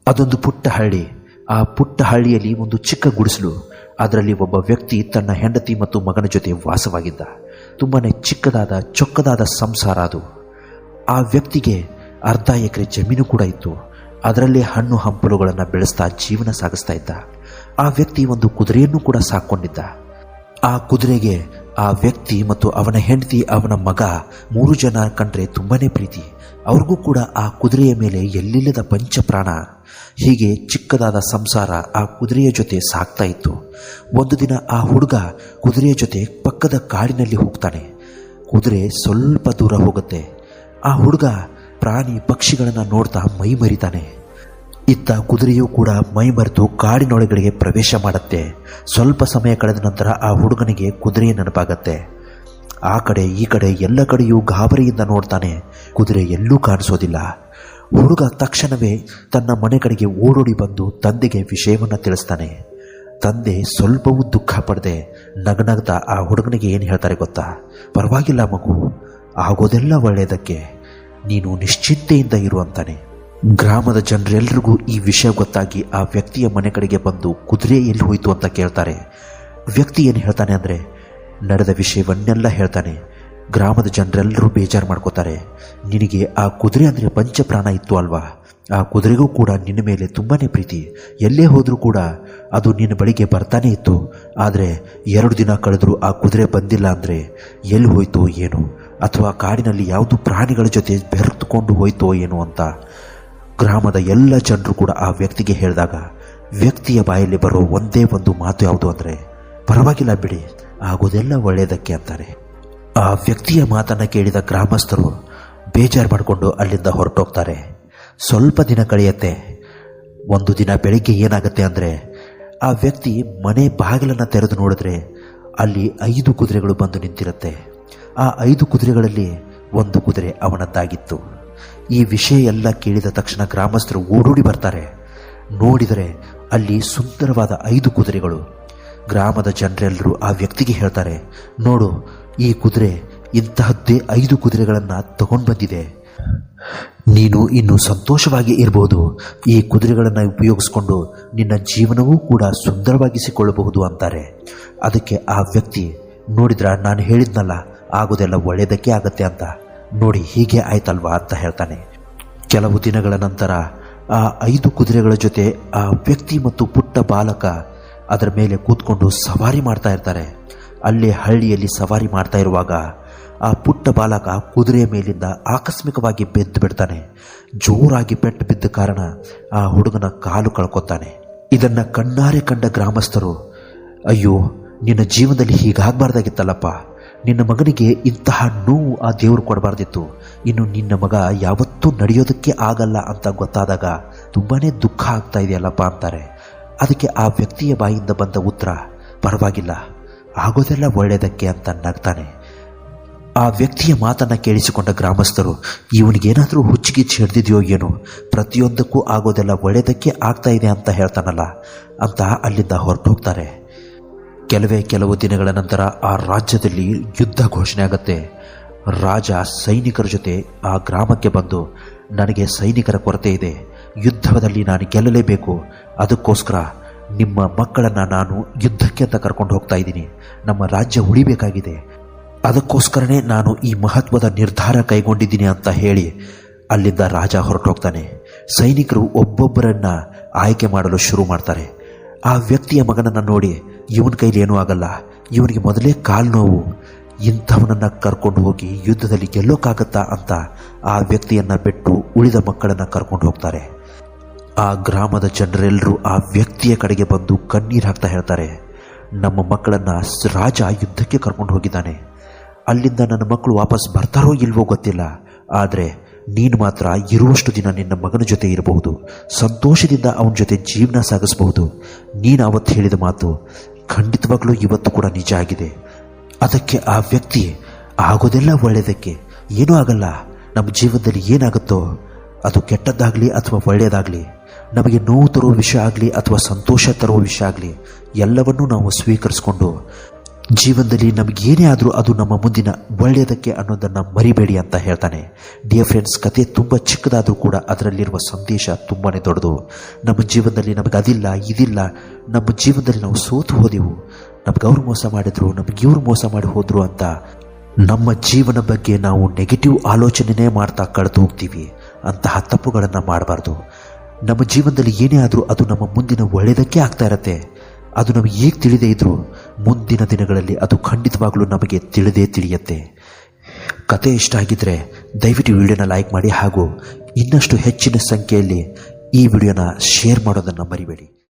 ಅದೊಂದು ಪುಟ್ಟ ಹಳ್ಳಿ. ಆ ಪುಟ್ಟ ಹಳ್ಳಿಯಲ್ಲಿ ಒಂದು ಚಿಕ್ಕ ಗುಡಿಸಲು. ಅದರಲ್ಲಿ ಒಬ್ಬ ವ್ಯಕ್ತಿ ತನ್ನ ಹೆಂಡತಿ ಮತ್ತು ಮಗನ ಜೊತೆ ವಾಸವಾಗಿದ್ದ. ತುಂಬಾನೇ ಚಿಕ್ಕದಾದ ಚೊಕ್ಕದಾದ ಸಂಸಾರ ಅದು. ಆ ವ್ಯಕ್ತಿಗೆ ಅರ್ಧ ಎಕರೆ ಜಮೀನು ಕೂಡ ಇತ್ತು. ಅದರಲ್ಲಿ ಹಣ್ಣು ಹಂಪಲುಗಳನ್ನು ಬೆಳೆಸ್ತಾ ಜೀವನ ಸಾಗಿಸ್ತಾ ಇದ್ದ. ಆ ವ್ಯಕ್ತಿ ಒಂದು ಕುದುರೆಯನ್ನು ಕೂಡ ಸಾಕೊಂಡಿದ್ದ. ಆ ಕುದುರೆಗೆ ಆ ವ್ಯಕ್ತಿ ಮತ್ತು ಅವನ ಹೆಂಡತಿ ಅವನ ಮಗ 3 ಜನ ಕಂಡ್ರೆ ತುಂಬಾನೇ ಪ್ರೀತಿ. ಅವ್ರಿಗೂ ಕೂಡ ಆ ಕುದುರೆಯ ಮೇಲೆ ಎಲ್ಲಿಲ್ಲದ ಪಂಚಪ್ರಾಣ. ಹೀಗೆ ಚಿಕ್ಕದಾದ ಸಂಸಾರ ಆ ಕುದುರೆಯ ಜೊತೆ ಸಾಗ್ತಾ ಇತ್ತು. ಒಂದು ದಿನ ಆ ಹುಡುಗ ಕುದುರೆಯ ಜೊತೆ ಪಕ್ಕದ ಕಾಡಿನಲ್ಲಿ ಹೋಗ್ತಾನೆ. ಕುದುರೆ ಸ್ವಲ್ಪ ದೂರ ಹೋಗುತ್ತೆ. ಆ ಹುಡುಗ ಪ್ರಾಣಿ ಪಕ್ಷಿಗಳನ್ನು ನೋಡ್ತಾ ಮೈ ಮರಿತಾನೆ. ಇತ್ತ ಕುದುರೆಯೂ ಕೂಡ ಮೈ ಮರೆತು ಕಾಡಿನೊಳಗಡೆಗೆ ಪ್ರವೇಶ ಮಾಡುತ್ತೆ. ಸ್ವಲ್ಪ ಸಮಯ ಕಳೆದ ನಂತರ ಆ ಹುಡುಗನಿಗೆ ಕುದುರೆಯ ನೆನಪಾಗತ್ತೆ. ಆ ಕಡೆ ಈ ಕಡೆ ಎಲ್ಲ ಕಡೆಯೂ ಗಾಬರಿಯಿಂದ ನೋಡ್ತಾನೆ. ಕುದುರೆ ಎಲ್ಲೂ ಕಾಣಿಸೋದಿಲ್ಲ. ಹುಡುಗ ತಕ್ಷಣವೇ ತನ್ನ ಮನೆ ಕಡೆಗೆ ಓಡೋಡಿ ಬಂದು ತಂದೆಗೆ ವಿಷಯವನ್ನು ತಿಳಿಸ್ತಾನೆ. ತಂದೆ ಸ್ವಲ್ಪವೂ ದುಃಖ ಪಡದೆ ನಗನಗ್ತಾ ಆ ಹುಡುಗನಿಗೆ ಏನು ಹೇಳ್ತಾರೆ ಗೊತ್ತಾ? ಪರವಾಗಿಲ್ಲ ಮಗು, ಆಗೋದೆಲ್ಲ ಒಳ್ಳೆಯದಕ್ಕೆ, ನೀನು ನಿಶ್ಚಿಂತೆಯಿಂದ ಇರು ಅಂತಾನೆ. ಗ್ರಾಮದ ಜನರೆಲ್ಲರಿಗೂ ಈ ವಿಷಯ ಗೊತ್ತಾಗಿ ಆ ವ್ಯಕ್ತಿಯ ಮನೆ ಕಡೆಗೆ ಬಂದು ಕುದುರೆ ಎಲ್ಲಿ ಹೋಯಿತು ಅಂತ ಕೇಳ್ತಾರೆ. ವ್ಯಕ್ತಿ ಏನು ಹೇಳ್ತಾನೆ ಅಂದರೆ ನಡೆದ ವಿಷಯವನ್ನೆಲ್ಲ ಹೇಳ್ತಾನೆ. ಗ್ರಾಮದ ಜನರೆಲ್ಲರೂ ಬೇಜಾರು ಮಾಡ್ಕೋತಾರೆ. ನಿನಗೆ ಆ ಕುದುರೆ ಅಂದರೆ ಪಂಚಪ್ರಾಣ ಇತ್ತು ಅಲ್ವಾ? ಆ ಕುದುರೆಗೂ ಕೂಡ ನಿನ್ನ ಮೇಲೆ ತುಂಬಾನೇ ಪ್ರೀತಿ. ಎಲ್ಲೇ ಹೋದರೂ ಕೂಡ ಅದು ನಿನ್ನ ಬಳಿಗೆ ಬರ್ತಾನೆ ಇತ್ತು. ಆದರೆ 2 ದಿನ ಕಳೆದರೂ ಆ ಕುದುರೆ ಬಂದಿಲ್ಲ ಅಂದರೆ ಎಲ್ಲಿ ಹೋಯ್ತೋ ಏನು, ಅಥವಾ ಕಾಡಿನಲ್ಲಿ ಯಾವುದು ಪ್ರಾಣಿಗಳ ಜೊತೆ ಬೆರೆತುಕೊಂಡು ಹೋಯ್ತೋ ಏನು ಅಂತ ಗ್ರಾಮದ ಎಲ್ಲ ಜನರು ಕೂಡ ಆ ವ್ಯಕ್ತಿಗೆ ಹೇಳಿದಾಗ ವ್ಯಕ್ತಿಯ ಬಾಯಲ್ಲಿ ಬರೋ ಒಂದೇ ಒಂದು ಮಾತು ಯಾವುದು ಅಂದರೆ ಪರವಾಗಿಲ್ಲ ಬಿಡಿ, ಆಗೋದೆಲ್ಲ ಒಳ್ಳೆಯದಕ್ಕೆ ಅಂತಾರೆ. ಆ ವ್ಯಕ್ತಿಯ ಮಾತನ್ನು ಕೇಳಿದ ಗ್ರಾಮಸ್ಥರು ಬೇಜಾರು ಮಾಡಿಕೊಂಡು ಅಲ್ಲಿಂದ ಹೊರಟೋಗ್ತಾರೆ. ಸ್ವಲ್ಪ ದಿನ ಕಳೆಯುತ್ತೆ. ಒಂದು ದಿನ ಬೆಳಿಗ್ಗೆ ಏನಾಗುತ್ತೆ ಅಂದರೆ ಆ ವ್ಯಕ್ತಿ ಮನೆ ಬಾಗಿಲನ್ನು ತೆರೆದು ನೋಡಿದ್ರೆ ಅಲ್ಲಿ 5 ಕುದುರೆಗಳು ಬಂದು ನಿಂತಿರುತ್ತೆ. ಆ 5 ಕುದುರೆಗಳಲ್ಲಿ ಒಂದು ಕುದುರೆ ಅವನದ್ದಾಗಿತ್ತು. ಈ ವಿಷಯ ಎಲ್ಲ ಕೇಳಿದ ತಕ್ಷಣ ಗ್ರಾಮಸ್ಥರು ಓಡೋಡಿ ಬರ್ತಾರೆ. ನೋಡಿದರೆ ಅಲ್ಲಿ ಸುಂದರವಾದ 5 ಕುದುರೆಗಳು. ಗ್ರಾಮದ ಜನರೆಲ್ಲರೂ ಆ ವ್ಯಕ್ತಿಗೆ ಹೇಳ್ತಾರೆ, ನೋಡು, ಈ ಕುದುರೆ ಇಂತಹದ್ದೇ 5 ಕುದುರೆಗಳನ್ನು ತಗೊಂಡು ಬಂದಿದೆ. ನೀನು ಇನ್ನು ಸಂತೋಷವಾಗಿ ಇರಬಹುದು. ಈ ಕುದುರೆಗಳನ್ನು ಉಪಯೋಗಿಸಿಕೊಂಡು ನಿನ್ನ ಜೀವನವೂ ಕೂಡ ಸುಂದರವಾಗಿಸಿಕೊಳ್ಳಬಹುದು ಅಂತಾರೆ. ಅದಕ್ಕೆ ಆ ವ್ಯಕ್ತಿ, ನೋಡಿದ್ರ ನಾನು ಹೇಳಿದ್ನಲ್ಲ ಆಗೋದೆಲ್ಲ ಒಳ್ಳೆಯದಕ್ಕೆ ಆಗತ್ತೆ ಅಂತ, ನೋಡಿ ಹೀಗೆ ಆಯ್ತಲ್ವಾ ಅಂತ ಹೇಳ್ತಾನೆ. ಕೆಲವು ದಿನಗಳ ನಂತರ ಆ 5 ಕುದುರೆಗಳ ಜೊತೆ ಆ ವ್ಯಕ್ತಿ ಮತ್ತು ಪುಟ್ಟ ಬಾಲಕ ಅದರ ಮೇಲೆ ಕೂತ್ಕೊಂಡು ಸವಾರಿ ಮಾಡ್ತಾ ಇರ್ತಾರೆ. ಅಲ್ಲೇ ಹಳ್ಳಿಯಲ್ಲಿ ಸವಾರಿ ಮಾಡ್ತಾ ಇರುವಾಗ ಆ ಪುಟ್ಟ ಬಾಲಕ ಕುದುರೆಯ ಮೇಲಿಂದ ಆಕಸ್ಮಿಕವಾಗಿ ಬೆದ್ದು ಬಿಡ್ತಾನೆ. ಜೋರಾಗಿ ಪೆಟ್ಟು ಬಿದ್ದ ಕಾರಣ ಆ ಹುಡುಗನ ಕಾಲು ಕಳ್ಕೊತಾನೆ. ಇದನ್ನ ಕಣ್ಣಾರೆ ಕಂಡ ಗ್ರಾಮಸ್ಥರು, ಅಯ್ಯೋ, ನಿನ್ನ ಜೀವನದಲ್ಲಿ ಹೀಗಾಗಬಾರ್ದಾಗಿತ್ತಲ್ಲಪ್ಪ, ನಿನ್ನ ಮಗನಿಗೆ ಇಂತಹ ನೋವು ಆ ದೇವರು ಕೊಡಬಾರ್ದಿತ್ತು, ಇನ್ನು ನಿನ್ನ ಮಗ ಯಾವತ್ತೂ ನಡೆಯೋದಕ್ಕೆ ಆಗಲ್ಲ ಅಂತ ಗೊತ್ತಾದಾಗ ತುಂಬಾನೇ ದುಃಖ ಆಗ್ತಾ ಇದೆಯಲ್ಲಪ್ಪ ಅಂತಾರೆ. ಅದಕ್ಕೆ ಆ ವ್ಯಕ್ತಿಯ ಬಾಯಿಂದ ಬಂದ ಉತ್ತರ, ಪರವಾಗಿಲ್ಲ, ಆಗೋದೆಲ್ಲ ಒಳ್ಳೆಯದಕ್ಕೆ ಅಂತ ನಗ್ತಾನೆ. ಆ ವ್ಯಕ್ತಿಯ ಮಾತನ್ನು ಕೇಳಿಸಿಕೊಂಡ ಗ್ರಾಮಸ್ಥರು, ಇವನಿಗೇನಾದರೂ ಹುಚ್ಚಿಗಿಚ್ಚು ಹಿಡಿದಿದೆಯೋ ಏನೋ, ಪ್ರತಿಯೊಂದಕ್ಕೂ ಆಗೋದೆಲ್ಲ ಒಳ್ಳೆಯದಕ್ಕೆ ಆಗ್ತಾ ಇದೆ ಅಂತ ಹೇಳ್ತಾನಲ್ಲ ಅಂತ ಅಲ್ಲಿಂದ ಹೊರಟೋಗ್ತಾರೆ. ಕೆಲವು ದಿನಗಳ ನಂತರ ಆ ರಾಜ್ಯದಲ್ಲಿ ಯುದ್ಧ ಘೋಷಣೆ ಆಗುತ್ತೆ. ರಾಜ ಸೈನಿಕರ ಜೊತೆ ಆ ಗ್ರಾಮಕ್ಕೆ ಬಂದು, ನನಗೆ ಸೈನಿಕರ ಕೊರತೆ ಇದೆ, ಯುದ್ಧದಲ್ಲಿ ನಾನು ಗೆಲ್ಲಲೇಬೇಕು, ಅದಕ್ಕೋಸ್ಕರ ನಿಮ್ಮ ಮಕ್ಕಳನ್ನು ನಾನು ಯುದ್ಧಕ್ಕೆ ಅಂತ ಕರ್ಕೊಂಡು ಹೋಗ್ತಾ ಇದ್ದೀನಿ, ನಮ್ಮ ರಾಜ್ಯ ಉಳಿಬೇಕಾಗಿದೆ, ಅದಕ್ಕೋಸ್ಕರನೇ ನಾನು ಈ ಮಹತ್ವದ ನಿರ್ಧಾರ ಕೈಗೊಂಡಿದ್ದೀನಿ ಅಂತ ಹೇಳಿ ಅಲ್ಲಿಂದ ರಾಜ ಹೊರಟೋಗ್ತಾನೆ. ಸೈನಿಕರು ಒಬ್ಬೊಬ್ಬರನ್ನ ಆಯ್ಕೆ ಮಾಡಲು ಶುರು ಮಾಡ್ತಾರೆ. ಆ ವ್ಯಕ್ತಿಯ ಮಗನನ್ನು ನೋಡಿ, ಇವನ ಕೈಲಿ ಏನೂ ಆಗಲ್ಲ, ಇವನಿಗೆ ಮೊದಲೇ ಕಾಲು ನೋವು, ಇಂಥವನನ್ನು ಕರ್ಕೊಂಡು ಹೋಗಿ ಯುದ್ಧದಲ್ಲಿ ಗೆಲ್ಲೋಕ್ಕಾಗತ್ತಾ ಅಂತ ಆ ವ್ಯಕ್ತಿಯನ್ನು ಬಿಟ್ಟು ಉಳಿದ ಮಕ್ಕಳನ್ನು ಕರ್ಕೊಂಡು ಹೋಗ್ತಾರೆ. ಆ ಗ್ರಾಮದ ಜನರೆಲ್ಲರೂ ಆ ವ್ಯಕ್ತಿಯ ಕಡೆಗೆ ಬಂದು ಕಣ್ಣೀರು ಹಾಕ್ತಾ ಹೇಳ್ತಾರೆ, ನಮ್ಮ ಮಕ್ಕಳನ್ನು ರಾಜ ಯುದ್ಧಕ್ಕೆ ಕರ್ಕೊಂಡು ಹೋಗಿದ್ದಾನೆ, ಅಲ್ಲಿಂದ ನನ್ನ ಮಕ್ಕಳು ವಾಪಸ್ ಬರ್ತಾರೋ ಇಲ್ವೋ ಗೊತ್ತಿಲ್ಲ, ಆದರೆ ನೀನು ಮಾತ್ರ ಇರುವಷ್ಟು ದಿನ ನಿನ್ನ ಮಗನ ಜೊತೆ ಇರಬಹುದು, ಸಂತೋಷದಿಂದ ಅವನ ಜೊತೆ ಜೀವನ ಸಾಗಿಸಬಹುದು. ನೀನು ಅವತ್ತು ಹೇಳಿದ ಮಾತು ಖಂಡಿತವಾಗ್ಲೂ ಇವತ್ತು ಕೂಡ ನಿಜ ಆಗಿದೆ. ಅದಕ್ಕೆ ಆ ವ್ಯಕ್ತಿ, ಆಗೋದೆಲ್ಲ ಒಳ್ಳೆಯದಕ್ಕೆ, ಏನೂ ಆಗಲ್ಲ, ನಮ್ಮ ಜೀವನದಲ್ಲಿ ಏನಾಗುತ್ತೋ ಅದು ಕೆಟ್ಟದ್ದಾಗಲಿ ಅಥವಾ ಒಳ್ಳೆಯದಾಗಲಿ, ನಮಗೆ ನೋವು ತರುವ ವಿಷಯ ಆಗಲಿ ಅಥವಾ ಸಂತೋಷ ತರುವ ವಿಷಯ ಆಗಲಿ, ಎಲ್ಲವನ್ನೂ ನಾವು ಸ್ವೀಕರಿಸಿಕೊಂಡು ಜೀವನದಲ್ಲಿ ನಮಗೇನೇ ಆದರೂ ಅದು ನಮ್ಮ ಮುಂದಿನ ಒಳ್ಳೆಯದಕ್ಕೆ ಅನ್ನೋದನ್ನು ಮರಿಬೇಡಿ ಅಂತ ಹೇಳ್ತಾನೆ. ಡಿಯರ್ ಫ್ರೆಂಡ್ಸ್, ಕತೆ ತುಂಬ ಚಿಕ್ಕದಾದರೂ ಕೂಡ ಅದರಲ್ಲಿರುವ ಸಂದೇಶ ತುಂಬಾ ದೊಡ್ಡದು. ನಮ್ಮ ಜೀವನದಲ್ಲಿ ನಮಗೆ ಅದಿಲ್ಲ ಇದಿಲ್ಲ, ನಮ್ಮ ಜೀವನದಲ್ಲಿ ನಾವು ಸೋತು ಹೋದೆವು, ನಮ್ಗೆ ಅವ್ರು ಮೋಸ ಮಾಡಿದ್ರು, ನಮಗೆ ಇವ್ರು ಮೋಸ ಮಾಡಿ ಹೋದ್ರು ಅಂತ ನಮ್ಮ ಜೀವನ ಬಗ್ಗೆ ನಾವು ನೆಗೆಟಿವ್ ಆಲೋಚನೆನೇ ಮಾಡ್ತಾ ಕಳೆದು ಹೋಗ್ತೀವಿ. ಅಂತಹ ತಪ್ಪುಗಳನ್ನು ಮಾಡಬಾರ್ದು. ನಮ್ಮ ಜೀವನದಲ್ಲಿ ಏನೇ ಆದರೂ ಅದು ನಮ್ಮ ಮುಂದಿನ ಒಳ್ಳೆಯದಕ್ಕೆ ಆಗ್ತಾ ಇರತ್ತೆ. ಅದು ನಮಗೆ ಹೇಗೆ ತಿಳಿದೇ ಇದ್ರೂ ಮುಂದಿನ ದಿನಗಳಲ್ಲಿ ಅದು ಖಂಡಿತವಾಗ್ಲೂ ನಮಗೆ ತಿಳಿಯುತ್ತೆ. ಕತೆ ಇಷ್ಟ ಆಗಿದ್ರೆ ದಯವಿಟ್ಟು ವಿಡಿಯೋನ ಲೈಕ್ ಮಾಡಿ ಹಾಗೂ ಇನ್ನಷ್ಟು ಹೆಚ್ಚಿನ ಸಂಖ್ಯೆಯಲ್ಲಿ ಈ ವಿಡಿಯೋನ ಶೇರ್ ಮಾಡೋದನ್ನು ಮರಿಬೇಡಿ.